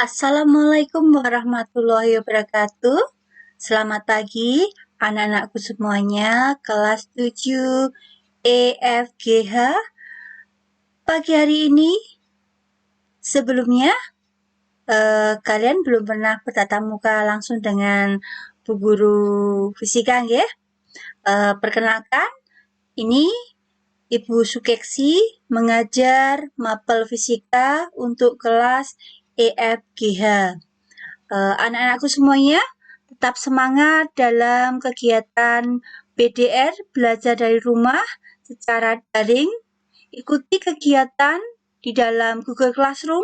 Assalamualaikum warahmatullahi wabarakatuh. Selamat pagi anak-anakku semuanya, kelas 7 EFGH. Pagi hari ini sebelumnya kalian belum pernah bertatap muka langsung dengan Bu Guru Fisika nggih? Perkenalkan, ini Ibu Sukeksi mengajar mapel fisika untuk kelas EFGH. Anak-anakku semuanya tetap semangat dalam kegiatan BDR, belajar dari rumah secara daring. Ikuti kegiatan di dalam Google Classroom.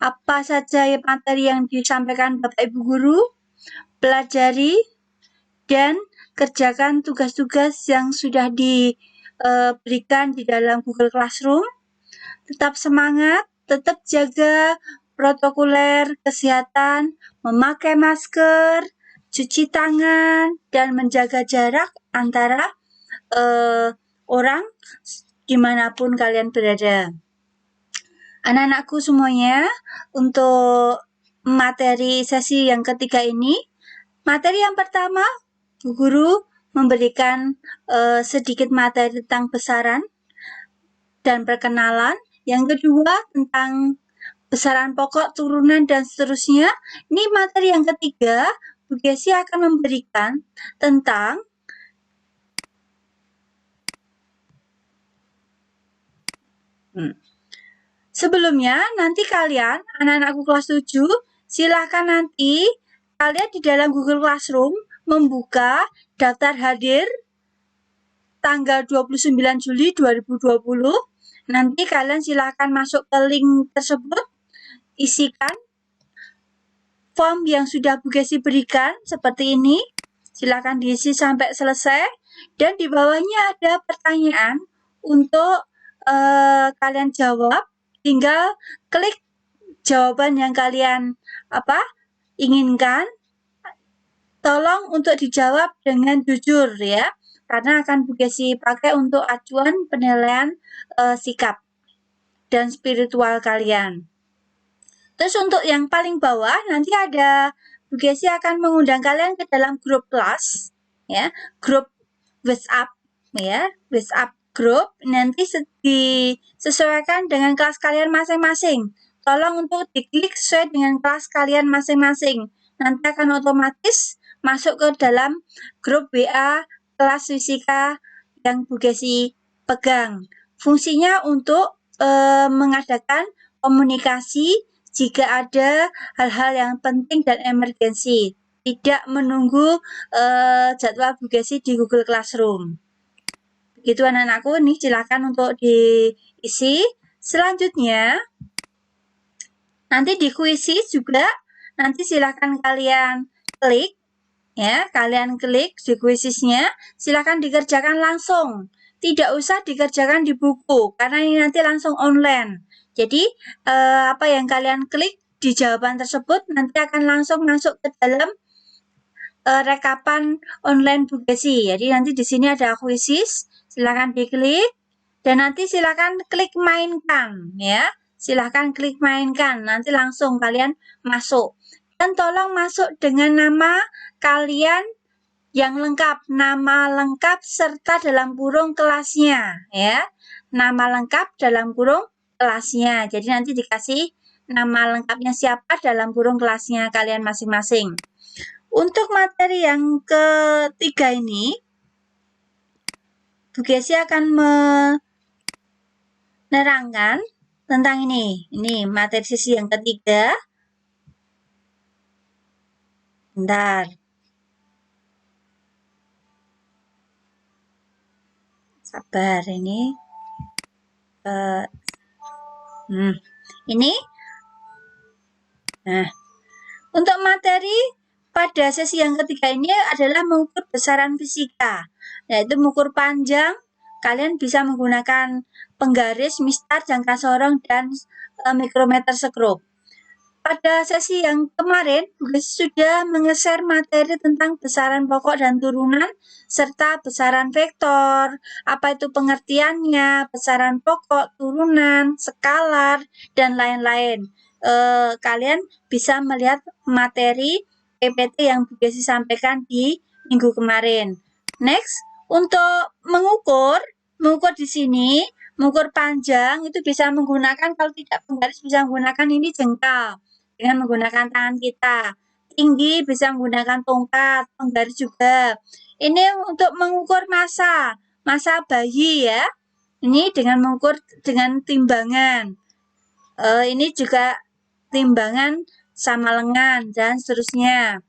Apa saja materi yang disampaikan Bapak Ibu Guru, pelajari dan kerjakan tugas-tugas yang sudah diberikan di dalam Google Classroom. Tetap semangat, tetap jaga protokoler kesehatan, memakai masker, cuci tangan, dan menjaga jarak antara orang dimanapun kalian berada. Anak-anakku semuanya, untuk materi sesi yang ketiga ini, materi yang pertama, Bu Guru memberikan sedikit materi tentang besaran dan perkenalan. Yang kedua, tentang besaran pokok, turunan, dan seterusnya. Ini materi yang ketiga, Bu Gesi akan memberikan tentang sebelumnya, nanti kalian, anak-anakku kelas 7, silahkan nanti kalian di dalam Google Classroom membuka daftar hadir tanggal 29 Juli 2020. Nanti kalian silahkan masuk ke link tersebut, isikan form yang sudah Bu Gesi berikan seperti ini. Silakan diisi sampai selesai. Dan di bawahnya ada pertanyaan untuk kalian jawab. Tinggal klik jawaban yang kalian inginkan. Tolong untuk dijawab dengan jujur ya, karena akan Bu Gesi pakai untuk acuan penilaian sikap dan spiritual kalian. Terus untuk yang paling bawah nanti ada Bu Gesi akan mengundang kalian ke dalam grup kelas ya, grup WhatsApp ya, WhatsApp grup. Nanti disesuaikan dengan kelas kalian masing-masing. Tolong untuk diklik sesuai dengan kelas kalian masing-masing. Nanti akan otomatis masuk ke dalam grup WA kelas fisika yang Bu Gesi pegang. Fungsinya untuk mengadakan komunikasi jika ada hal-hal yang penting dan emergensi, tidak menunggu jadwal Bu Gesi di Google Classroom. Begitu anak-anakku, nih silakan untuk diisi. Selanjutnya, nanti di kuisis juga, nanti silakan kalian klik, ya, kalian klik di kuisisnya, silakan dikerjakan langsung. Tidak usah dikerjakan di buku, karena ini nanti langsung online. Jadi, apa yang kalian klik di jawaban tersebut nanti akan langsung masuk ke dalam rekapan online Bu Gesi. Jadi nanti di sini ada kuisis, silakan diklik dan nanti silakan klik mainkan ya. Silakan klik mainkan, nanti langsung kalian masuk. Dan tolong masuk dengan nama kalian yang lengkap, nama lengkap serta dalam kurung kelasnya ya. Nama lengkap dalam kurung kelasnya. Jadi nanti dikasih nama lengkapnya siapa dalam kurung kelasnya kalian masing-masing. Untuk materi yang ketiga ini, Bu Gesi akan menerangkan tentang ini. Ini materi sesi yang ketiga. Bentar. Sabar ini. Ini. Nah, untuk materi pada sesi yang ketiga ini adalah mengukur besaran fisika, yaitu mengukur panjang. Kalian bisa menggunakan penggaris, mistar, jangka sorong, dan mikrometer skrup. Pada sesi yang kemarin, Bu Gesi sudah menge-share materi tentang besaran pokok dan turunan, serta besaran vektor, apa itu pengertiannya, besaran pokok, turunan, skalar, dan lain-lain. kalian bisa melihat materi PPT yang Bu Desi sampaikan di minggu kemarin. Next, untuk mengukur di sini, mengukur panjang itu bisa menggunakan, kalau tidak penggaris bisa menggunakan ini jengkal dengan menggunakan tangan kita. Tinggi bisa menggunakan tongkat, penggaris juga. Ini untuk mengukur massa bayi ya. Ini dengan mengukur dengan timbangan. Ini juga timbangan sama lengan dan seterusnya.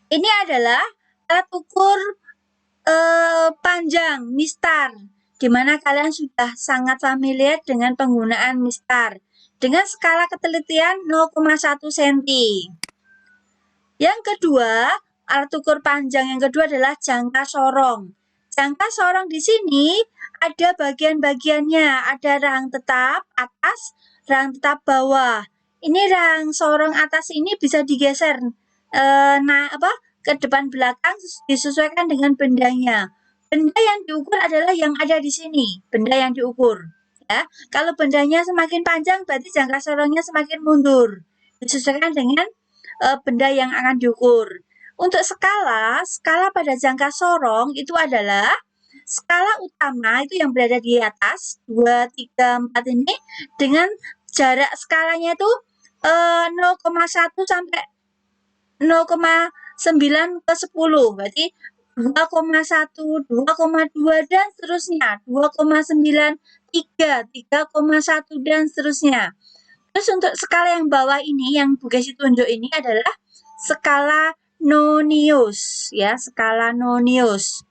Ini adalah alat ukur panjang mistar, di mana kalian sudah sangat familiar dengan penggunaan mistar dengan skala ketelitian 0,1 cm. Yang kedua, alat ukur panjang yang kedua adalah jangka sorong. Jangka sorong di sini ada bagian-bagiannya, ada rang tetap atas, rang tetap bawah. Ini rang sorong atas ini bisa digeser ke depan belakang disesuaikan dengan bendanya. Benda yang diukur adalah yang ada di sini, benda yang diukur. Ya, kalau bendanya semakin panjang berarti jangka sorongnya semakin mundur. Disesuaikan dengan benda yang akan diukur. Untuk skala pada jangka sorong itu adalah skala utama itu yang berada di atas 2, 3, 4 ini dengan jarak skalanya itu 0,1 sampai 0,9 ke 10. Berarti 2,1, 2,2 dan seterusnya. 2,9, 3, 3,1 dan seterusnya. Terus untuk skala yang bawah ini yang Bu Desi tunjuk ini adalah skala Nonius ya, skala Nonius.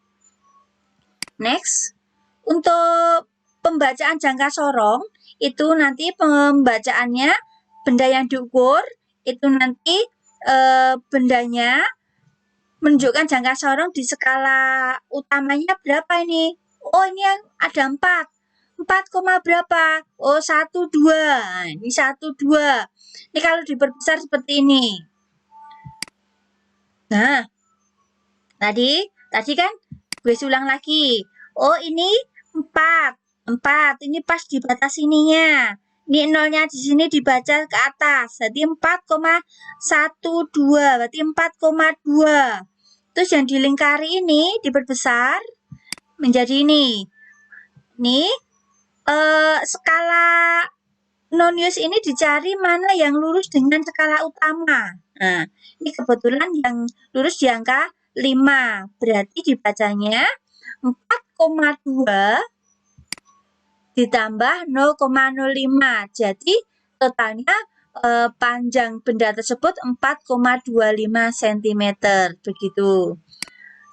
Next, untuk pembacaan jangka sorong itu nanti pembacaannya benda yang diukur itu nanti bendanya menunjukkan jangka sorong di skala utamanya berapa ini? Oh, ini yang ada 4. 4, berapa? Oh, 1, 2. Ini 1, 2. Ini kalau diperbesar seperti ini. Nah, tadi kan gue ulang lagi. Oh, ini 4. 4. Ini pas di batas ininya. Ini nolnya di sini dibaca ke atas. Jadi 4,12. Berarti 4,2. Terus yang dilingkari ini diperbesar menjadi ini. Ini skala Nonius ini dicari mana yang lurus dengan skala utama. Nah, ini kebetulan yang lurus di angka 5. Berarti dibacanya 4,2 ditambah 0,05. Jadi totalnya panjang benda tersebut 4,25 cm. Begitu.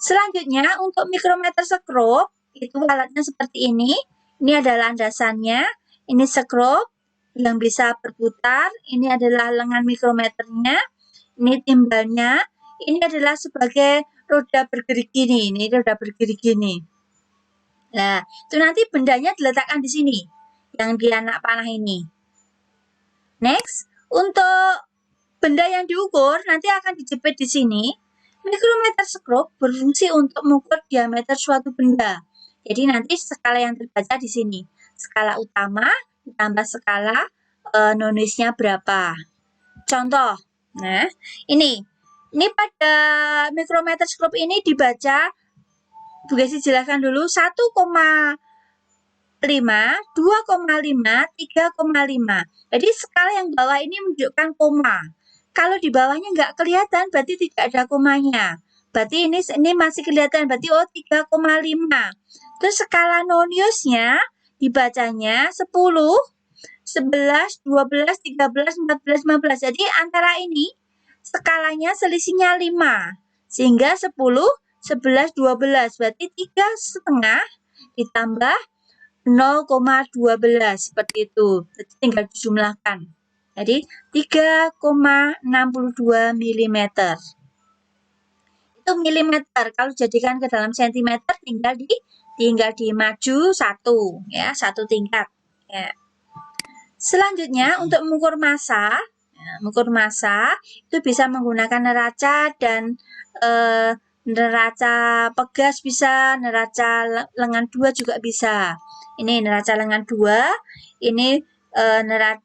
Selanjutnya untuk mikrometer skrob itu alatnya seperti ini. Ini adalah landasannya. Ini skrob yang bisa berputar. Ini adalah lengan mikrometernya. Ini timbalnya. Ini adalah sebagai roda bergerik gini. Ini roda bergerik gini. Nah, itu nanti bendanya diletakkan di sini. Yang di anak panah ini. Next, untuk benda yang diukur nanti akan dijepit di sini. Mikrometer skrob berfungsi untuk mengukur diameter suatu benda. Jadi nanti skala yang terbaca di sini. Skala utama ditambah skala Noniusnya berapa. Contoh. Nah, ini pada mikrometer skrob ini dibaca, Bu Desi jelaskan dulu, 1,5, 2,5, 3,5. Jadi skala yang bawah ini menunjukkan koma. Kalau di bawahnya nggak kelihatan, berarti tidak ada komanya. Berarti ini masih kelihatan, berarti 3,5. Terus skala Noniusnya dibacanya 10, 11, 12, 13, 14, 15. Jadi antara ini skalanya selisihnya 5. Sehingga 10, 11, 12. Berarti 3,5 ditambah 0,12 seperti itu. Jadi tinggal dijumlahkan. Jadi 3,62 mm. Itu milimeter. Kalau jadikan ke dalam sentimeter tinggal dimaju 1 ya, 1 tingkat. Ya. Selanjutnya untuk mengukur massa, itu bisa menggunakan neraca dan neraca pegas bisa, neraca lengan 2 juga bisa. Ini neraca lengan 2, ini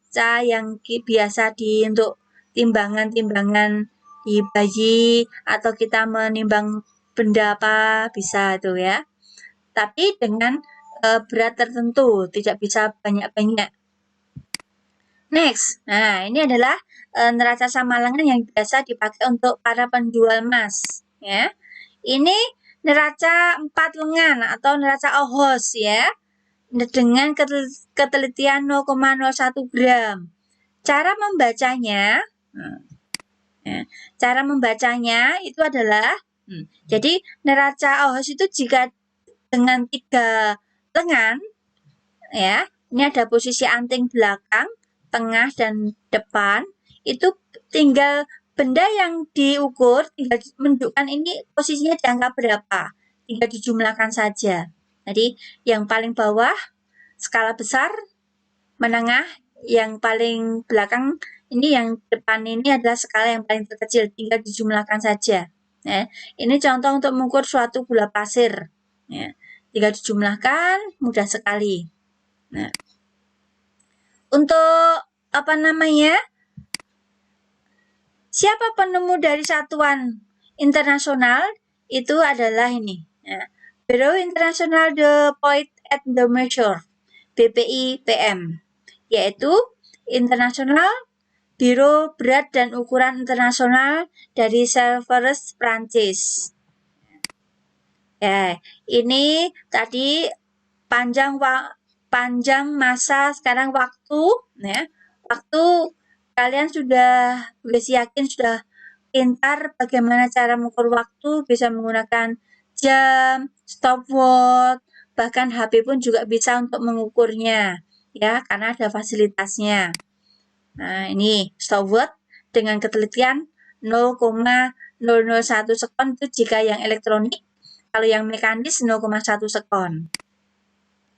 neraca yang biasa untuk timbangan-timbangan di bayi atau kita menimbang benda apa bisa itu ya. Tapi dengan berat tertentu, tidak bisa banyak-banyak. Next, nah ini adalah neraca sama lengan yang biasa dipakai untuk para penjual emas ya. Ini neraca 4 lengan atau neraca Ohos ya, dengan ketelitian 0,01 gram. Cara membacanya, cara membacanya itu adalah, jadi neraca Ohos itu jika dengan 3 lengan, ya, ini ada posisi anting belakang, tengah, dan depan, itu tinggal benda yang diukur, tinggal menunjukkan ini posisinya di angka berapa, tinggal dijumlahkan saja. Jadi yang paling bawah skala besar, menengah, yang paling belakang ini yang depan ini adalah skala yang paling terkecil, tinggal dijumlahkan saja. Ya, ini contoh untuk mengukur suatu gula pasir. Ya, tinggal dijumlahkan, mudah sekali. Nah, untuk apa namanya? Siapa penemu dari satuan internasional? Itu adalah ini. Ya. Bureau International de Poids et de Mesure, BPI-PM, yaitu Internasional Biro Berat dan Ukuran Internasional dari Sèvres, Prancis. Ya, ini tadi panjang masa, sekarang waktu ya. Waktu kalian sudah yakin sudah pintar bagaimana cara mengukur waktu, bisa menggunakan jam, stopwatch, bahkan HP pun juga bisa untuk mengukurnya ya, karena ada fasilitasnya. Nah, ini stopwatch dengan ketelitian 0,001 sekon itu jika yang elektronik, kalau yang mekanis 0,1 sekon.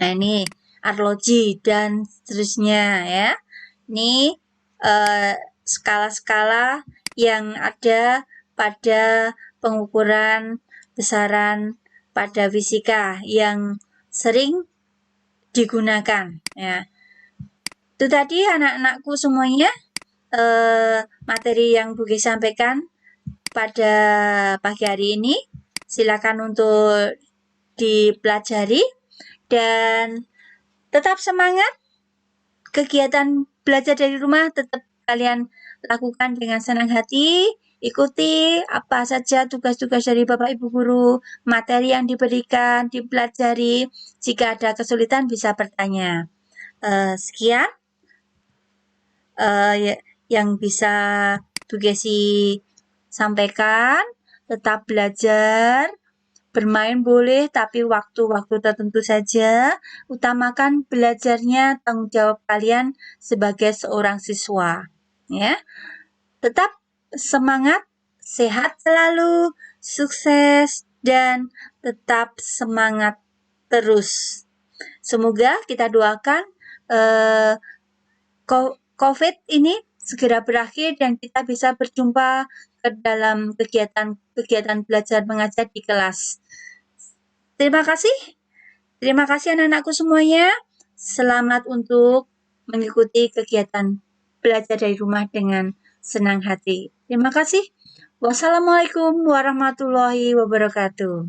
Nah, ini arloji dan seterusnya ya. Ini skala-skala yang ada pada pengukuran besaran pada fisika yang sering digunakan ya. Itu tadi anak-anakku semuanya materi yang Bugi sampaikan pada pagi hari ini. Silakan untuk dipelajari dan tetap semangat. Kegiatan belajar dari rumah tetap kalian lakukan dengan senang hati. Ikuti apa saja tugas-tugas dari Bapak Ibu Guru, materi yang diberikan, dipelajari. Jika ada kesulitan bisa bertanya. Sekian yang bisa Bu Gesi sampaikan. Tetap belajar, bermain boleh tapi waktu-waktu tertentu saja. Utamakan belajarnya, tanggung jawab kalian sebagai seorang siswa. Ya, tetap semangat, sehat selalu, sukses, dan tetap semangat terus. Semoga kita doakan COVID ini segera berakhir dan kita bisa berjumpa ke dalam kegiatan belajar mengajar di kelas. Terima kasih anak-anakku semuanya. Selamat untuk mengikuti kegiatan belajar dari rumah dengan senang hati. Terima kasih. Wassalamualaikum warahmatullahi wabarakatuh.